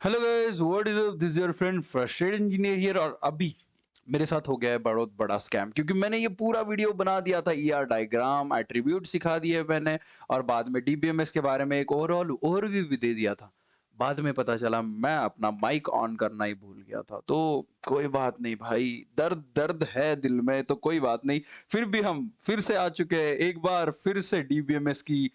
Hello guys, what is up, this your friend frustrated engineer here. और अभी मेरे साथ हो गया है बहुत बड़ा स्कैम, क्योंकि मैंने ये पूरा वीडियो बना दिया था, ईआर डायग्राम एट्रीब्यूट सिखा दिए मैंने, और बाद में डीबीएमएस के बारे में एक ओवरऑल ओवरव्यू भी दे दिया था। बाद में पता चला मैं अपना माइक ऑन करना ही भूल गया था। तो कोई बात नहीं भाई, दर्द दर्द है दिल में, तो कोई बात नहीं। फिर भी हम फिर से आ चुके हैं, एक बार फिर से डीबीएमएस की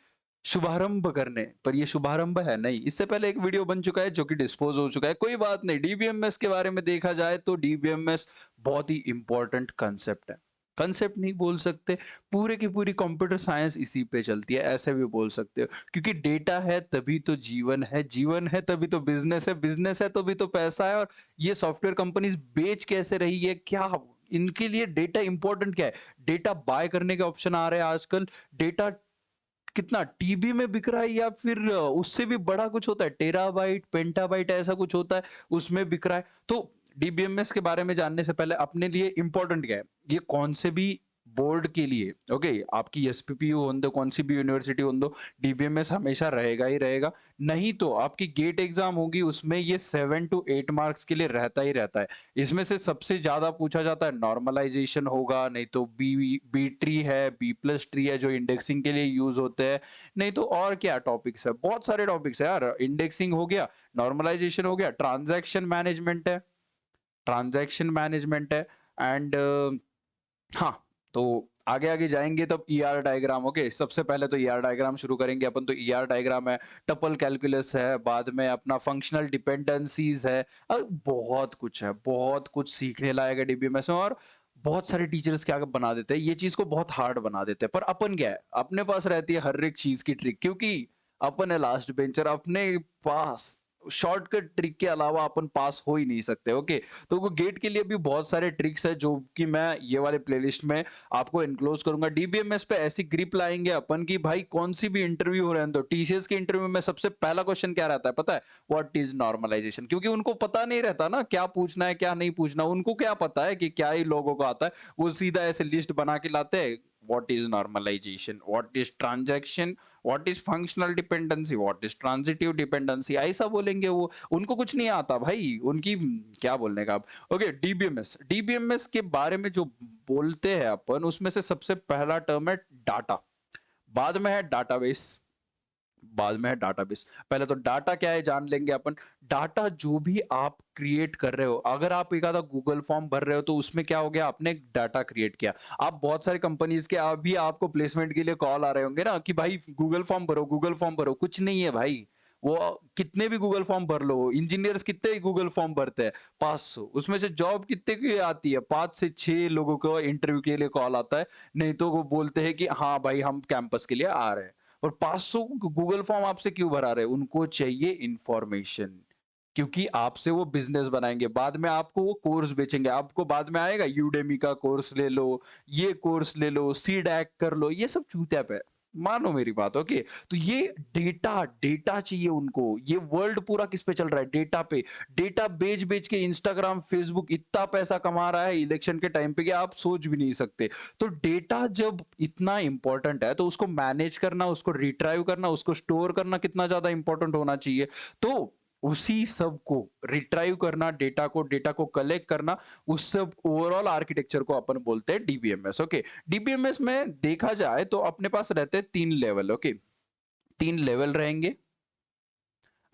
शुभारंभ करने। पर ये शुभारंभ है नहीं, इससे पहले एक वीडियो बन चुका है जो कि डिस्पोज हो चुका है। कोई बात नहीं, डीबीएमएस के बारे में देखा जाए तो डीबीएमएस बहुत ही इंपॉर्टेंट कंसेप्ट है। कंसेप्ट नहीं बोल सकते, पूरे की पूरी कंप्यूटर साइंस इसी पे चलती है, ऐसे भी बोल सकते हो। क्योंकि डेटा है तभी तो जीवन है, जीवन है तभी तो बिजनेस है, बिजनेस है तभी तो पैसा है। और ये सॉफ्टवेयर कंपनीज बेच कैसे रही है, क्या इनके लिए डेटा इंपॉर्टेंट क्या है? डेटा बाय करने के ऑप्शन आ रहे हैं आजकल। डेटा कितना टीबी में बिक रहा है, या फिर उससे भी बड़ा कुछ होता है, टेराबाइट पेंटाबाइट ऐसा कुछ होता है, उसमें बिक रहा है। तो डीबीएमएस के बारे में जानने से पहले अपने लिए इंपॉर्टेंट क्या है, ये कौन से भी बोर्ड के लिए, ओके, आपकी एसपीपीयू हो दो, कौन सी भी यूनिवर्सिटी हो दो, डीबीएमएस हमेशा रहेगा ही रहेगा। नहीं तो आपकी गेट एग्जाम होगी, उसमें ये 7 to 8 मार्क्स के लिए रहता ही रहता है। इसमें से सबसे ज्यादा पूछा जाता है नॉर्मलाइजेशन होगा, नहीं तो बी बी ट्री है, बी प्लस ट्री है जो इंडेक्सिंग के लिए यूज होते हैं। नहीं तो और क्या टॉपिक्स है, बहुत सारे टॉपिक्स है यार। इंडेक्सिंग हो गया, नॉर्मलाइजेशन हो गया, ट्रांजैक्शन मैनेजमेंट है एंड हाँ। तो आगे आगे जाएंगे तब ईआर डायग्राम। ओके, सबसे पहले तो ईआर डायग्राम शुरू करेंगे अपन। तो ईआर डायग्राम है, टपल कैलकुलस है, बाद में अपना फंक्शनल डिपेंडेंसीज है। बहुत कुछ है, बहुत कुछ सीखने लायक है डीबीएमएस में। और बहुत सारे टीचर्स क्या बना देते हैं, ये चीज को बहुत हार्ड बना देते हैं। पर अपन क्या है, अपने पास रहती है हर एक चीज की ट्रिक, क्योंकि अपन है लास्ट बेंचर। अपने पास शॉर्टकट ट्रिक के अलावा अपन पास हो ही नहीं सकते। ओके, तो वो गेट के लिए भी बहुत सारे ट्रिक्स है जो कि मैं ये वाले प्लेलिस्ट में आपको इनक्लोज करूंगा। डीबीएमएस पे ऐसी ग्रिप लाएंगे अपन की भाई, कौन सी भी इंटरव्यू हो रहे हैं तो टीसीएस के इंटरव्यू में सबसे पहला क्वेश्चन क्या रहता है पता है? What is normalization. क्योंकि उनको पता नहीं रहता ना क्या पूछना है क्या नहीं पूछना। उनको क्या पता है कि क्या ही लोगों को आता है, वो सीधा ऐसे लिस्ट बना के लाते हैं। what is normalization, what is transaction, what is functional dependency, what is transitive dependency, ऐसा बोलेंगे वो। उनको कुछ नहीं आता भाई, उनकी क्या बोलने का। अब ओके, डीबीएमएस, डीबीएमएस के बारे में जो बोलते हैं अपन, उसमें से सबसे पहला टर्म है डाटा, बाद में है डाटाबेस, बाद में है डाटाबेस। पहले तो डाटा क्या है जान लेंगे अपन। डाटा जो भी आप क्रिएट कर रहे हो, अगर आप एक आधा गूगल फॉर्म भर रहे हो तो उसमें क्या हो गया, आपने एक डाटा क्रिएट किया। आप बहुत सारे कंपनीज के अभी आपको प्लेसमेंट के लिए कॉल आ रहे होंगे ना कि भाई गूगल फॉर्म भरो, गूगल फॉर्म भरो। कुछ नहीं है भाई, वो कितने भी गूगल फॉर्म भर लो, इंजीनियर्स कितने ही गूगल फॉर्म भरते हैं, 500, उसमें से जॉब कितने की आती है, 5 से 6 लोगों को इंटरव्यू के लिए कॉल आता है। नहीं तो वो बोलते हैं कि हाँ भाई हम कैंपस के लिए आ रहे हैं। और 500 गूगल फॉर्म आपसे क्यों भरा रहे? उनको चाहिए इंफॉर्मेशन, क्योंकि आपसे वो बिजनेस बनाएंगे, बाद में आपको वो कोर्स बेचेंगे। आपको बाद में आएगा यूडेमी का कोर्स ले लो, ये कोर्स ले लो, सीडैक कर लो, ये सब चूतिया पे। मानो मेरी बात, ओके। तो ये डेटा, डेटा चाहिए उनको। ये वर्ल्ड पूरा किस पे चल रहा है? डेटा पे। डेटा बेच बेच के इंस्टाग्राम फेसबुक इतना पैसा कमा रहा है इलेक्शन के टाइम पे कि आप सोच भी नहीं सकते। तो डेटा जब इतना इंपॉर्टेंट है तो उसको मैनेज करना, उसको रिट्राइव करना, उसको स्टोर करना कितना ज्यादा इंपॉर्टेंट होना चाहिए। तो उसी सब को रिट्राइव करना, डेटा को कलेक्ट करना, उस सब ओवरऑल आर्किटेक्चर को अपन बोलते हैं डीबीएमएस। ओके, डीबीएमएस में देखा जाए तो अपने पास रहते हैं 3 लेवल। ओके, 3 लेवल रहेंगे।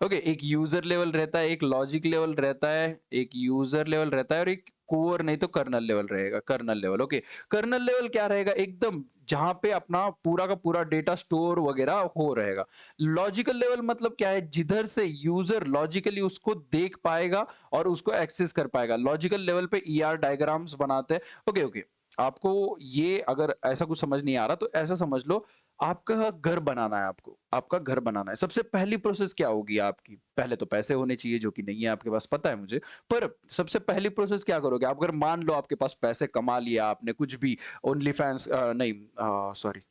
ओके, एक यूजर लेवल रहता है, एक लॉजिक लेवल रहता है, एक यूजर लेवल रहता है, और एक कोर नहीं तो कर्नल लेवल रहेगा। Kernel level, okay. Kernel level क्या रहेगा? एकदम जहां पे अपना पूरा का पूरा डेटा स्टोर वगैरह हो रहेगा। लॉजिकल लेवल मतलब क्या है? जिधर से यूजर लॉजिकली उसको देख पाएगा और उसको एक्सेस कर पाएगा। लॉजिकल लेवल पे ईआर डायग्राम्स बनाते हैं। ओके ओके, आपको ये अगर ऐसा कुछ समझ नहीं आ रहा तो ऐसा समझ लो, आपका घर बनाना है, आपको आपका घर बनाना है। सबसे पहली प्रोसेस क्या होगी आपकी? पहले तो पैसे होने चाहिए, जो कि नहीं है आपके पास, पता है मुझे। पर सबसे पहली प्रोसेस क्या करोगे आप? अगर मान लो आपके पास पैसे कमा लिया आपने, कुछ भी, ओनली फैंस नहीं, सॉरी,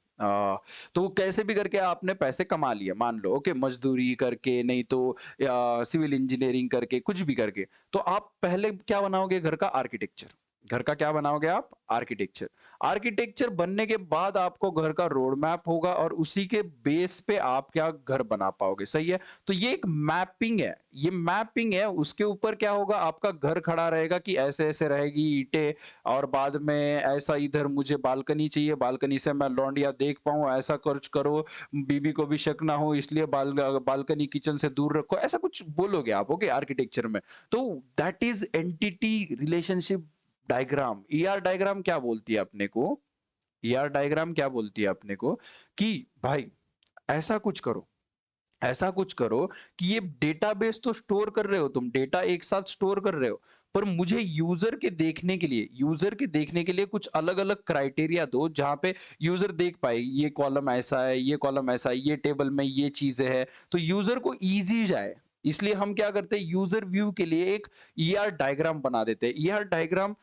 तो कैसे भी करके आपने पैसे कमा लिए, मान लो, ओके, मजदूरी करके, नहीं तो सिविल इंजीनियरिंग करके, कुछ भी करके। तो आप पहले क्या बनाओगे? घर का आर्किटेक्चर। घर का क्या बनाओगे आप? आर्किटेक्चर। आर्किटेक्चर बनने के बाद आपको घर का रोड मैप होगा और उसी के बेस पे आप क्या घर बना पाओगे, सही है? तो ये एक मैपिंग है, ये मैपिंग है, उसके ऊपर क्या होगा, आपका घर खड़ा रहेगा कि ऐसे-ऐसे रहेगी ईंटें और बाद में ऐसा इधर मुझे बालकनी चाहिए, बालकनी से मैं लौंडिया देख पाऊँ, ऐसा कुछ करो, बीबी को भी शक ना हो इसलिए बालकनी किचन से दूर रखो, ऐसा कुछ बोलोगे आप, ओके, आर्किटेक्चर में। तो that is entity relationship diagram. ER diagram क्या बोलती है अपने को? ईआर डायग्राम क्या बोलती है अपने को कि भाई ऐसा कुछ करो, ऐसा कुछ करो कि ये डेटाबेस तो स्टोर कर रहे हो तुम, डेटा एक साथ स्टोर कर रहे हो, पर मुझे यूजर के देखने के लिए कुछ अलग अलग क्राइटेरिया दो जहां पे यूजर देख पाए ये कॉलम ऐसा है, ये कॉलम ऐसा है, ये टेबल में ये चीजें है, तो यूजर को इजी जाए। इसलिए हम क्या करते हैं, यूजर व्यू के लिए एक ईआर डायग्राम बना देते हैं। ईआर डायग्राम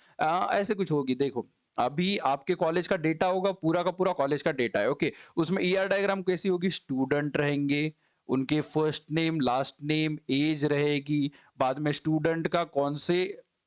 ऐसे कुछ होगी, देखो अभी आपके कॉलेज का डेटा होगा, पूरा का पूरा कॉलेज का डेटा है, ओके, उसमें ईआर डायग्राम कैसी होगी, स्टूडेंट रहेंगे, उनके first name, last name, age रहेगी, बाद में स्टूडेंट का कौन से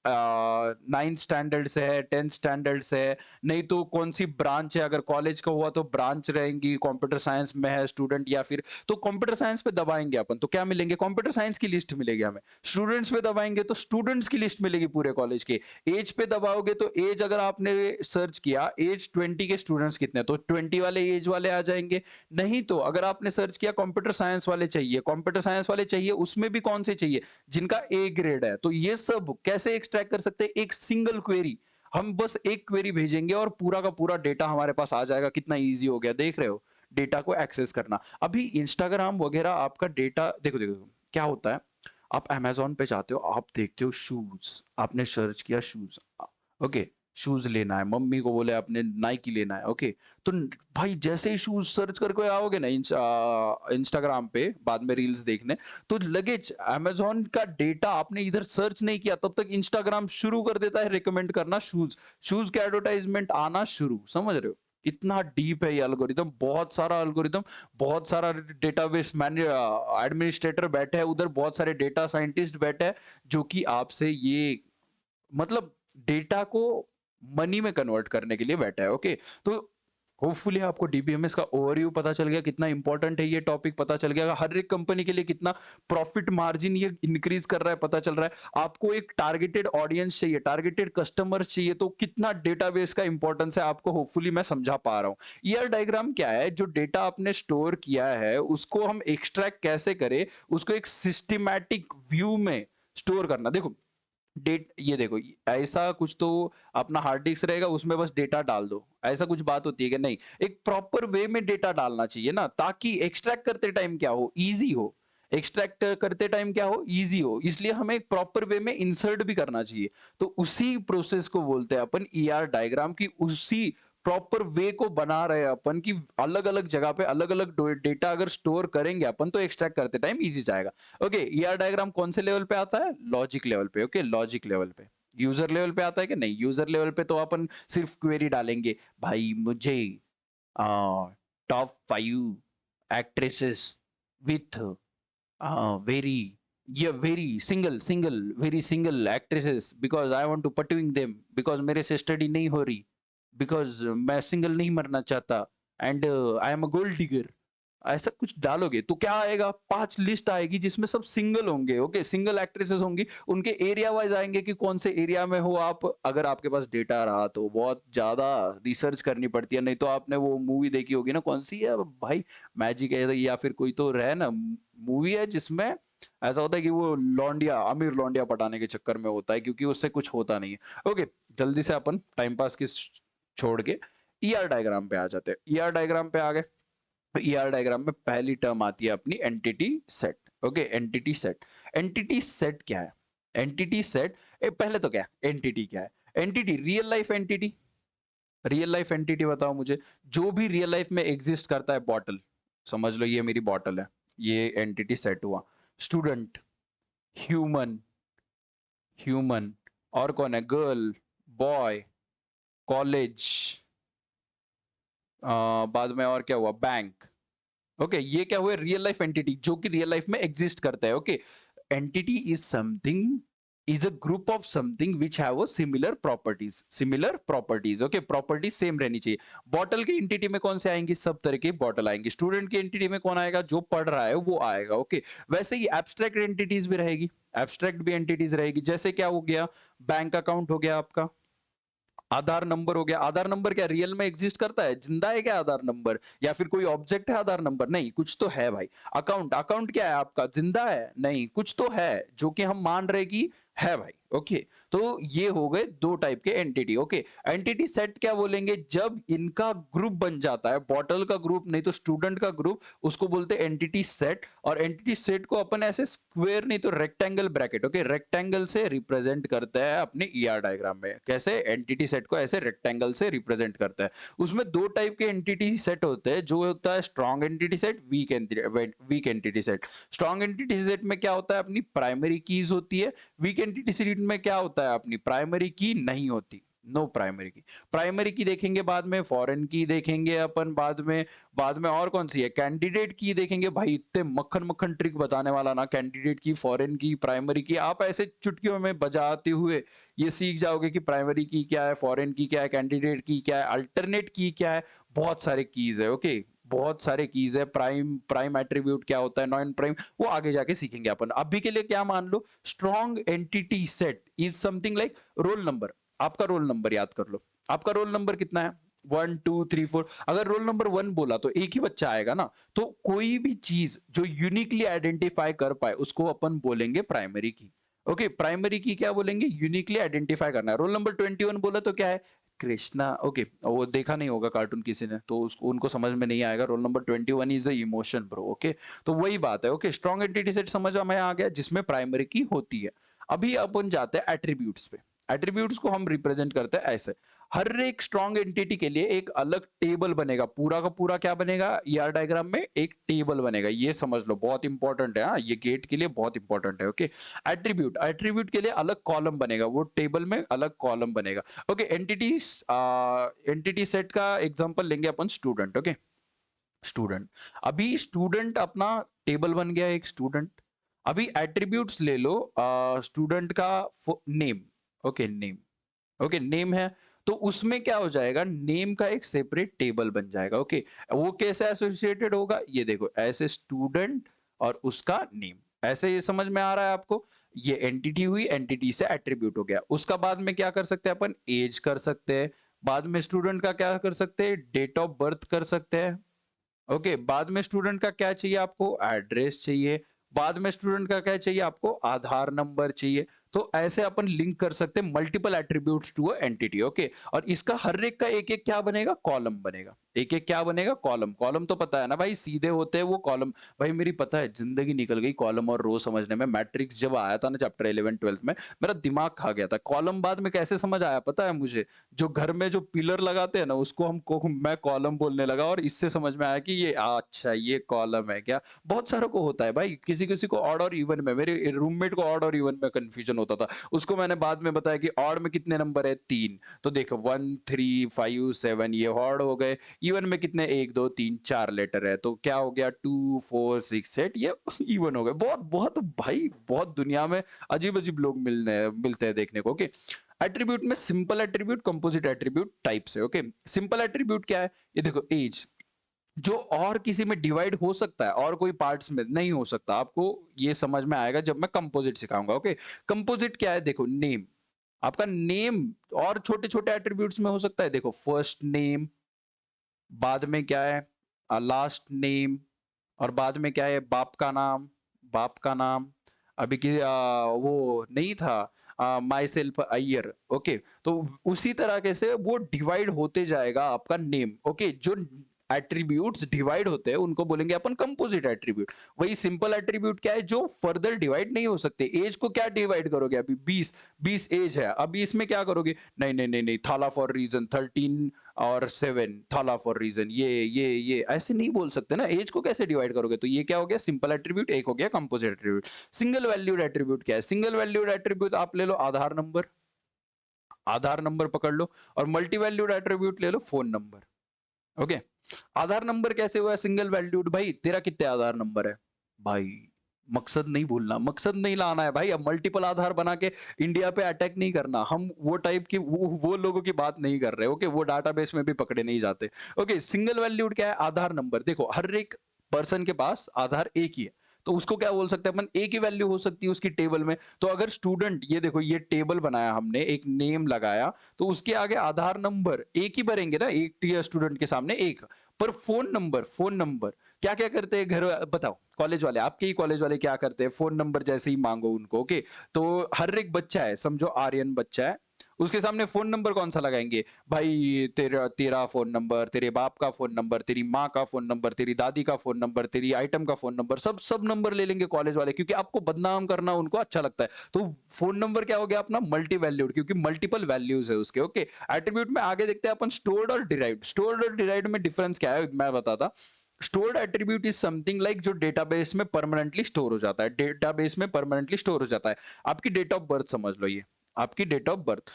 9th स्टैंडर्ड से है, 10th स्टैंडर्ड से है, नहीं तो कौन सी ब्रांच है, अगर कॉलेज का हुआ तो ब्रांच रहेंगी, कंप्यूटर साइंस में है स्टूडेंट या फिर, तो कंप्यूटर साइंस पे दबाएंगे अपन तो क्या मिलेंगे, कंप्यूटर साइंस की लिस्ट मिलेगी हमें। स्टूडेंट्स पे दबाएंगे तो स्टूडेंट्स की लिस्ट मिलेगी पूरे कॉलेज के। एज पे दबाओगे तो एज, अगर आपने सर्च किया एज 20 के स्टूडेंट्स कितने, तो 20 वाले एज वाले आ जाएंगे। नहीं तो अगर आपने सर्च किया कंप्यूटर साइंस वाले चाहिए, कंप्यूटर साइंस वाले चाहिए, उसमें भी कौन से चाहिए, जिनका ए ग्रेड है, तो ये सब कैसे एक्सट्रैक्ट कर सकते हैं, एक सिंगल क्वेरी, हम बस एक क्वेरी भेजेंगे और पूरा का पूरा डेटा हमारे पास आ जाएगा। कितना इजी हो गया, देख रहे हो, डेटा को एक्सेस करना। अभी इंस्टाग्राम वगैरह आपका डेटा, देखो देखो देखो, क्या होता है, आप अमेजोन पे जाते हो, आप देखते हो शूज, आपने सर्च किया शूज, ओके, शूज लेना है, मम्मी को बोले आपने नाइकी लेना है, ओके, तो भाई जैसे ही शूज सर्च करके आओगे ना इंस्टाग्राम पे बाद में रील्स देखने, तो लगेज अमेजोन का डेटा आपने इधर सर्च नहीं किया तब तक इंस्टाग्राम शुरू कर देता है रिकमेंड करना शूज, शूज के एडवर्टाइजमेंट आना शुरू, समझ रहे हो? इतना डीप है ये एल्गोरिदम, बहुत सारा एल्गोरिदम, बहुत सारा डेटाबेस मैने एडमिनिस्ट्रेटर बैठे हैं उधर, बहुत सारे डेटा साइंटिस्ट बैठे हैं जो कि आपसे ये मतलब डेटा को मनी में कन्वर्ट करने के लिए बैठा है, ओके। तो होपफुली आपको डीबीएमएस का ओवरव्यू पता चल गया, कितना इंपॉर्टेंट है ये टॉपिक पता चल गया, हर एक कंपनी के लिए कितना प्रॉफिट मार्जिन ये इंक्रीज कर रहा है पता चल रहा है, आपको एक टारगेटेड ऑडियंस चाहिए, टारगेटेड कस्टमर्स चाहिए, तो कितना डेटाबेस का इंपॉर्टेंस है आपको होपफुली मैं समझा पा रहा हूँ। ईआर डायग्राम क्या है, जो डेटा आपने स्टोर किया है उसको हम एक्सट्रैक्ट कैसे करें, उसको एक सिस्टमैटिक व्यू में स्टोर करना। देखो डेट, ये देखो ऐसा कुछ तो अपना हार्ड डिस्क रहेगा उसमें बस डेटा डाल दो, ऐसा कुछ बात होती है कि नहीं, एक प्रॉपर वे में डेटा डालना चाहिए ना, ताकि एक्सट्रैक्ट करते टाइम क्या हो, इजी हो, एक्सट्रैक्ट करते टाइम क्या हो, इजी हो, इसलिए हमें एक प्रॉपर वे में इंसर्ट भी करना चाहिए। तो उसी प्रोसेस को बोलते हैं अपन ईआर डायग्राम की, उसी प्रॉपर वे को बना रहे हैं अपन की, अलग अलग जगह पे अलग अलग डेटा अगर स्टोर करेंगे अपन तो एक्सट्रैक्ट करते टाइम इजी जाएगा। ओके, ईआर डायग्राम कौन से लेवल पे आता है, लॉजिक लेवल पे, ओके, लॉजिक लेवल पे। यूजर लेवल पे आता है कि नहीं, यूजर लेवल पे तो अपन सिर्फ क्वेरी डालेंगे, भाई मुझे टॉप 5 एक्ट्रेसेस विथ वेरी, ये very single actresses, because I want to पटविंग देम, बिकॉज मेरे से स्टडी नहीं हो रही, बिकॉज मैं सिंगल नहीं मरना चाहता, and I am a gold digger, ऐसा कुछ डालोगे तो क्या आएगा, 5 लिस्ट आएगी जिसमें सब सिंगल होंगे, ओके, सिंगल एक्ट्रेसेस होंगी, उनके एरिया वाइज आएंगे कि कौन से एरिया में हो आप, अगर आपके पास डेटा रहा तो बहुत ज्यादा रिसर्च करनी पड़ती है, नहीं तो आपने वो मूवी देखी होगी ना, कौन सी है भाई, मैजिक है या फिर कोई तो रहे ना मूवी है जिसमें ऐसा होता है कि वो लौंडिया, अमीर लौंडिया पटाने के चक्कर में होता है, क्योंकि उससे कुछ होता नहीं है। ओके, जल्दी से अपन टाइम पास की छोड़ के ईआर डायग्राम पे आ जाते हैं। ईआर डायग्राम पे आ गए, ईआर डायग्राम में पहली टर्म आती है अपनी entity set, okay, entity set. Entity set क्या है, एंटिटी सेट, पहले तो क्या एंटिटी क्या है, entity real life entity, real life entity बताओ मुझे, जो भी रियल लाइफ में एग्जिस्ट करता है, बॉटल, समझ लो ये मेरी बॉटल है, ये एंटिटी सेट हुआ। स्टूडेंट, ह्यूमन, ह्यूमन, और कौन है, गर्ल, बॉय, कॉलेज, बाद में और क्या हुआ, बैंक, ओके, ये क्या हुए, रियल लाइफ एंटिटी जो कि रियल लाइफ में एग्जिस्ट करता है, okay. Entity is something is a group of something which have similar properties. Okay, properties same रहनी चाहिए। बॉटल की एंटिटी में कौन से आएंगे? सब तरह के बॉटल आएंगे। स्टूडेंट की एंटिटी में कौन आएगा? जो पढ़ रहा है वो आएगा। ओके, वैसे ही एब्स्ट्रैक्ट एंटिटीज भी रहेगी, एब्स्ट्रैक्ट भी एंटिटीज रहेगी। जैसे क्या हो गया? बैंक अकाउंट हो गया आपका, आधार नंबर हो गया। आधार नंबर क्या रियल में एग्जिस्ट करता है? जिंदा है क्या आधार नंबर? या फिर कोई ऑब्जेक्ट है आधार नंबर? नहीं, कुछ तो है भाई। अकाउंट, अकाउंट क्या है आपका? जिंदा है? नहीं, कुछ तो है जो कि हम मान रहे कि है भाई। ओके, तो ये हो गए दो टाइप के एंटिटी। ओके, एंटिटी सेट क्या बोलेंगे? जब इनका ग्रुप बन जाता है, बॉटल का ग्रुप नहीं तो स्टूडेंट का ग्रुप, उसको बोलते हैं एंटिटी सेट। और एंटिटी सेट को अपन ऐसे स्क्वायर नहीं तो रेक्टेंगल ब्रैकेट, ओके, रेक्टेंगल से रिप्रेजेंट करता है अपने ईआर डायग्राम में। कैसे? एंटिटी सेट को ऐसे रेक्टेंगल से रिप्रेजेंट करता है। उसमें दो टाइप के एंटिटी सेट होते हैं, जो होता है strong entity set, weak entity set. Strong entity set में क्या होता है? अपनी प्राइमरी कीज होती है। वीक एंटिटी सेट में क्या होता है? अपनी प्राइमरी की नहीं होती, नो प्राइमरी की। प्राइमरी की देखेंगे बाद में, फॉरेन की देखेंगे अपन बाद में और कौन सी है? कैंडिडेट की देखेंगे। भाई इतने मक्खन मक्खन ट्रिक बताने वाला ना, कैंडिडेट की, फॉरेन की, प्राइमरी की, आप ऐसे चुटकियों में बजाते हुए ये सीख जाओगे कि प्राइमरी की क्या है, फॉरेन की क्या है, कैंडिडेट की क्या है, अल्टरनेट की क्या है। बहुत सारे कीज है। ओके, बहुत सारे कीज है। प्राइम एट्रीब्यूट क्या होता है, नॉन प्राइम, वो आगे जाके सीखेंगे अपन। अभी के लिए क्या मान लो? Strong entity set is something like roll number. आपका रोल नंबर याद कर लो। आपका रोल नंबर कितना है? 1 2 3 4। अगर रोल नंबर 1 बोला तो एक ही बच्चा आएगा ना। तो कोई भी चीज जो यूनिकली आइडेंटिफाई कर पाए उसको अपन बोलेंगे प्राइमरी की। ओके, प्राइमरी की क्या बोलेंगे? यूनिकली आइडेंटिफाई करना है। रोल नंबर 21 बोला तो क्या है? कृष्णा। ओके, वो देखा नहीं होगा कार्टून किसी ने, तो उसको उनको समझ में नहीं आएगा। Roll number 21 is a emotion bro. Okay, तो वही बात है। ओके, स्ट्रॉन्ग एंटिटी सेट समझ में आ गया, जिसमें प्राइमरी की होती है। अभी अपन जाते हैं एट्रीब्यूट्स पे। एट्रीब्यूट्स को हम रिप्रेजेंट करते हैं ऐसे। हर एक स्ट्रॉन्ग एंटिटी के लिए एक अलग टेबल बनेगा। पूरा का पूरा क्या बनेगा? ईआर डायग्राम में एक टेबल बनेगा। ये समझ लो, बहुत इंपॉर्टेंट है। हाँ, ये गेट के लिए बहुत इंपॉर्टेंट है। ओके, एट्रीब्यूट, एट्रीब्यूट के लिए अलग कॉलम बनेगा, वो टेबल में अलग कॉलम बनेगा। ओके, एंटिटीज, एंटिटी सेट का एग्जांपल लेंगे अपन स्टूडेंट। ओके, स्टूडेंट, अभी स्टूडेंट अपना टेबल बन गया एक स्टूडेंट। अभी एट्रीब्यूट्स ले लो स्टूडेंट का name. Okay, name. Okay, name है तो उसमें क्या हो जाएगा? नेम का एक सेपरेट टेबल बन जाएगा। ओके, वो कैसे एसोसिएटेड होगा? ये देखो, ऐसे स्टूडेंट और उसका नेम, ऐसे। ये समझ में आ रहा है आपको? ये एंटिटी हुई, एंटिटी से एट्रीब्यूट हो गया। उसका बाद में क्या कर सकते हैं अपन? एज कर सकते हैं। बाद में स्टूडेंट का क्या कर सकते हैं? डेट ऑफ बर्थ कर सकते हैं। ओके, बाद में स्टूडेंट का क्या चाहिए आपको? एड्रेस चाहिए। बाद में स्टूडेंट का क्या चाहिए आपको? आधार नंबर चाहिए। तो ऐसे अपन लिंक कर सकते हैं multiple attributes to a entity. Okay, और इसका हर एक का एक एक क्या बनेगा? कॉलम बनेगा। एक एक क्या बनेगा? कॉलम। कॉलम तो पता है ना भाई, सीधे होते हैं वो कॉलम। भाई मेरी पता है जिंदगी निकल गई कॉलम और रो समझने में। मैट्रिक्स जब आया था ना चैप्टर 11 12 में, मेरा दिमाग खा गया था। कॉलम बाद में कैसे समझ आया पता है मुझे? जो घर में जो पिलर लगाते हैं ना, उसको मैं कॉलम बोलने लगा, और इससे समझ में आया कि ये अच्छा ये कॉलम है क्या। बहुत सारों को होता है भाई, किसी किसी को ऑड और इवन में। मेरे रूममेट को ऑड और इवन में कंफ्यूजन होता था। उसको मैंने बाद में बताया कि ऑड में कितने नंबर है? 3। तो देखो 1 3 5 7 ये ऑड हो गए। इवन में कितने? 1 2 3 4 लेटर है, तो क्या हो गया? 2 4 6 8 ये इवन हो गए। बहुत बहुत भाई, बहुत दुनिया में अजीब अजीब लोग मिलते हैं देखने को। ओके, एट्रीब्यूट में simple attribute, composite attribute type से। ओके, सिंपल एट्रीब्यूट क्या है? ये देखो, एज, जो और किसी में डिवाइड हो सकता है और कोई पार्ट्स में नहीं हो सकता। आपको ये समझ में आएगा जब मैं कंपोजिट सिखाऊंगा। ओके, कंपोजिट क्या है? देखो, नेम, आपका नेम और छोटे छोटे एट्रीब्यूट्स में हो सकता है। देखो, फर्स्ट नेम, बाद में क्या है? लास्ट नेम, और बाद में क्या है? बाप का नाम, बाप का नाम। अभी की वो नहीं था माई सेल्फ अय्यर। ओके, तो उसी तरह के से वो डिवाइड होते जाएगा आपका नेम। ओके, जो एट्रीब्यूट्स डिवाइड होते हैं उनको बोलेंगे अपन कंपोजिट एट्रीब्यूट। वही सिंपल एट्रीब्यूट क्या है? जो फर्दर डिवाइड नहीं हो सकते। एज को क्या डिवाइड करोगे? अभी 20 एज है, अभी इसमें क्या करोगे? नहीं नहीं नहीं नहीं, थाला फॉर रीजन 13 और 7 थाला फॉर रीजन, ये ऐसे नहीं बोल सकते ना। एज को कैसे डिवाइड करोगे? तो ये क्या हो गया? Simple attribute. एक हो गया composite attribute. Single valued attribute क्या है? सिंगल वैल्यूड एट्रीब्यूट आप ले लो आधार नंबर, आधार नंबर पकड़ लो। और मल्टी वैल्यूड एट्रीब्यूट ले लो फोन नंबर। ओके, आधार नंबर कैसे हुआ सिंगल वैल्यूड? भाई तेरा कितने आधार नंबर है भाई? मकसद नहीं भूलना, मकसद नहीं लाना है भाई। अब मल्टीपल आधार बना के इंडिया पे अटैक नहीं करना। हम वो टाइप की वो लोगों की बात नहीं कर रहे। ओके, वो डाटाबेस में भी पकड़े नहीं जाते। ओके, सिंगल वैल्यूड क्या है? आधार नंबर। देखो, हर एक पर्सन के पास आधार एक ही है, तो उसको क्या बोल सकते हैं अपन? एक ही वैल्यू हो सकती है उसकी टेबल में। तो अगर स्टूडेंट, ये देखो, ये टेबल बनाया हमने, एक नेम लगाया, तो उसके आगे आधार नंबर एक ही भरेंगे ना, एक स्टूडेंट के सामने एक। पर फोन नंबर क्या क्या करते हैं घर, बताओ? कॉलेज वाले, आपके ही कॉलेज वाले क्या करते हैं? फोन नंबर जैसे ही मांगो उनको, ओके, तो हर एक बच्चा है, समझो आर्यन बच्चा है, उसके सामने फोन नंबर कौन सा लगाएंगे भाई? तेरा तेरा फोन नंबर, तेरे बाप का फोन नंबर, तेरी माँ का फोन नंबर, तेरी दादी का फोन नंबर, तेरी आइटम का फोन नंबर, सब सब नंबर ले लेंगे कॉलेज वाले, क्योंकि आपको बदनाम करना उनको अच्छा लगता है। तो फोन नंबर क्या हो गया अपना? मल्टी वैल्यूड, क्योंकि मल्टीपल वैल्यूज है उसके। ओके, एट्रीब्यूट में आगे देखते हैं अपन स्टोर्ड और डिराइव्ड। स्टोर्ड और डिराइव्ड में डिफरेंस क्या है मैं बताता। Stored attribute is something like जो डेटाबेस में परमानेंटली स्टोर हो जाता है। डेटाबेस में परमानेंटली स्टोर हो जाता है। आपकी डेट ऑफ बर्थ समझ लो, ये आपकी डेट ऑफ बर्थ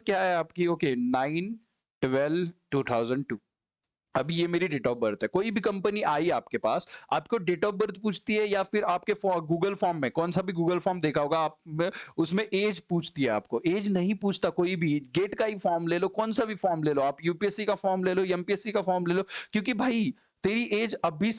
क्या है आपकी? ओके, 9/12/2002। अभी ये मेरी डेट ऑफ बर्थ है। कोई भी कंपनी आई आपके पास, आपको डेट ऑफ बर्थ पूछती है, या फिर आपके गूगल फॉर्म में, कौन सा भी गूगल फॉर्म देखा होगा आप में, उसमें एज पूछती है आपको? एज नहीं पूछता कोई भी। गेट का ही फॉर्म ले लो, कौन सा भी फॉर्म ले लो, आप यूपीएससी का फॉर्म ले लो, एमपीएससी का फॉर्म ले लो, क्योंकि भाई तेरी एज अभी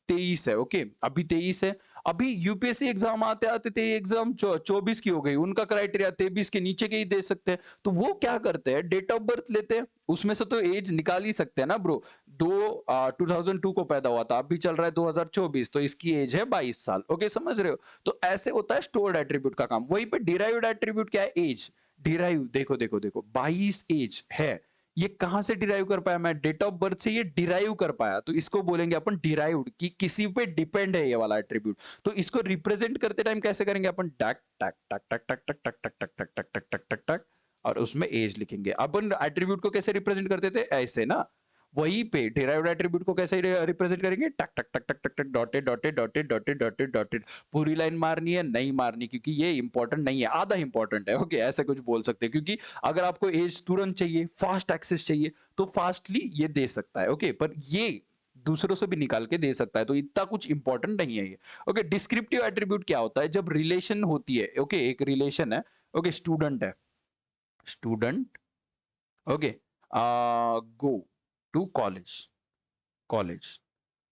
23 है। ओके, अभी 23 है। अभी यूपीएससी एग्जाम आते आते तेरी एग्जाम 24 की हो गई, उनका क्राइटेरिया 23 के नीचे के ही दे सकते हैं। तो वो क्या करते हैं? डेट ऑफ बर्थ लेते हैं, उसमें से तो एज निकाल ही सकते हैं ना ब्रो। 2002 को पैदा हुआ था, अभी चल रहा है 2024, तो इसकी एज है 22 साल। ओके, समझ रहे हो? तो ऐसे होता है स्टोर्ड एट्रीब्यूट का काम। वहीं पे डिराइव्ड एट्रीब्यूट क्या है? एज। डिराइव, देखो देखो देखो, 22 एज है, ये कहां से डिराइव कर पाया मैं? डेट ऑफ बर्थ से ये डिराइव कर पाया, तो इसको बोलेंगे अपन डिराइव्ड, कि किसी पे डिपेंड है ये वाला एट्रीब्यूट। तो इसको रिप्रेजेंट करते टाइम कैसे करेंगे अपन? टक टक टक टक टक टक टक टक टक टक टक टक टक टक, और उसमें एज लिखेंगे। अपन एट्रीब्यूट को कैसे रिप्रेजेंट करते थे? ऐसे ना। वहीं पे डिराइव्ड एट्रीब्यूट को कैसे रिप्रेजेंट करेंगे? टक टक टक टक टक टक, dotted dotted dotted dotted dotted dotted. पूरी लाइन मारनी है? नहीं मारनी, क्योंकि ये इंपॉर्टेंट नहीं है, आधा इंपॉर्टेंट है। ओके, ऐसे कुछ बोल सकते हैं, क्योंकि अगर आपको एज तुरंत चाहिए, फास्ट एक्सेस चाहिए, तो फास्टली ये दे सकता है। ओके, पर ये दूसरों से भी निकाल के दे सकता है, तो इतना कुछ इंपॉर्टेंट नहीं है ये। ओके, डिस्क्रिप्टिव एट्रीब्यूट क्या होता है? जब रिलेशन होती है, ओके, एक रिलेशन है, ओके, स्टूडेंट है, student, okay, go to college, college,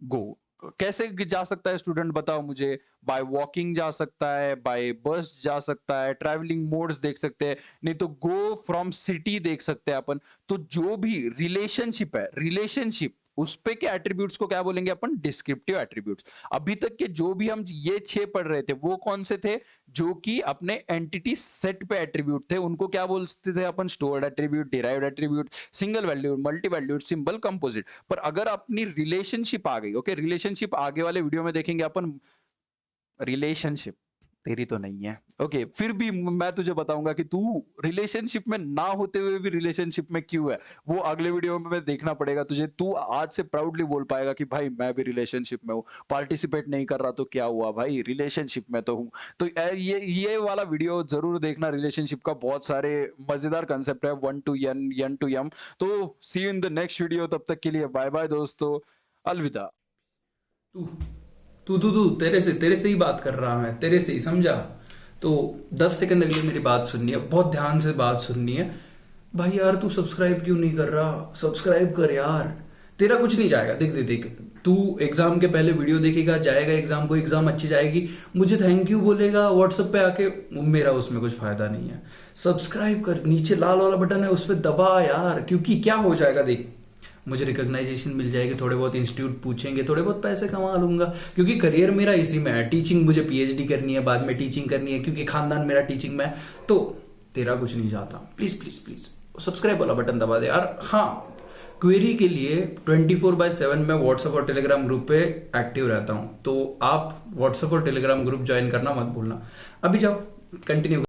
go. कैसे जा सकता है स्टूडेंट, बताओ मुझे? बाय वॉकिंग जा सकता है, बाय बस जा सकता है, ट्रैवलिंग मोड्स देख सकते हैं, नहीं तो गो फ्रॉम सिटी देख सकते हैं अपन। तो जो भी रिलेशनशिप है, रिलेशनशिप, उस पे के एट्रीब्यूट्स को क्या बोलेंगे अपन? Descriptive attributes. अभी तक के जो भी हम ये 6 पढ़ रहे थे, वो कौन से थे? जो कि अपने एंटिटी सेट पे एट्रीब्यूट थे, उनको क्या बोलते थे अपन? Stored attribute, derived attribute, single valued, multi valued, symbol, composite. पर अगर अपनी रिलेशनशिप आ गई, ओके, रिलेशनशिप आगे वाले वीडियो में देखेंगे अपन। रिलेशनशिप तेरी तो नहीं है, ओके, फिर भी मैं तुझे बताऊंगा कि तू रिलेशनशिप में ना होते हुए भी रिलेशनशिप में क्यों है। वो अगले वीडियो में देखना पड़ेगा तुझे। तू आज से प्राउडली बोल पाएगा कि भाई मैं भी रिलेशनशिप में हूँ, पार्टिसिपेट नहीं कर रहा तो क्या हुआ भाई, रिलेशनशिप में तो हूँ। तो ये वाला वीडियो जरूर देखना। रिलेशनशिप का बहुत सारे मजेदार कंसेप्ट है, 1 to n, n to m। तो see you in the next video, तब तक के लिए बाय बाय दोस्तों, अलविदा। तू तू तेरे से ही बात कर रहा, मैं तेरे से ही, समझा? तो 10 सेकंड अगले मेरी बात सुननी है, बहुत ध्यान से बात सुननी है। भाई यार, तू सब्सक्राइब क्यों नहीं कर रहा? सब्सक्राइब कर यार, तेरा कुछ नहीं जाएगा। देख देख देख, तू एग्जाम के पहले वीडियो देखेगा, जाएगा एग्जाम को, एग्जाम अच्छी जाएगी, मुझे थैंक यू बोलेगा व्हाट्सएप पे आके, मेरा उसमें कुछ फायदा नहीं है। सब्सक्राइब कर, नीचे लाल वाला बटन है, उस पर दबा यार, क्योंकि क्या हो जाएगा देख, मुझे रिकॉग्नाइजेशन मिल जाएगी, थोड़े बहुत इंस्टीट्यूट पूछेंगे, थोड़े बहुत पैसे कमा लूंगा, क्योंकि करियर मेरा इसी में है। टीचिंग, मुझे पीएचडी करनी है, बाद में टीचिंग करनी है, क्योंकि खानदान मेरा टीचिंग में है। तो तेरा कुछ नहीं जाता, प्लीज प्लीज प्लीज सब्सक्राइब वाला बटन दबा दे यार। हाँ, क्वेरी के लिए 24/7 मैं व्हाट्सएप और टेलीग्राम ग्रुप पे एक्टिव रहता हूँ, तो आप व्हाट्सएप और टेलीग्राम ग्रुप ज्वाइन करना मत भूलना। अभी जाओ, कंटिन्यू।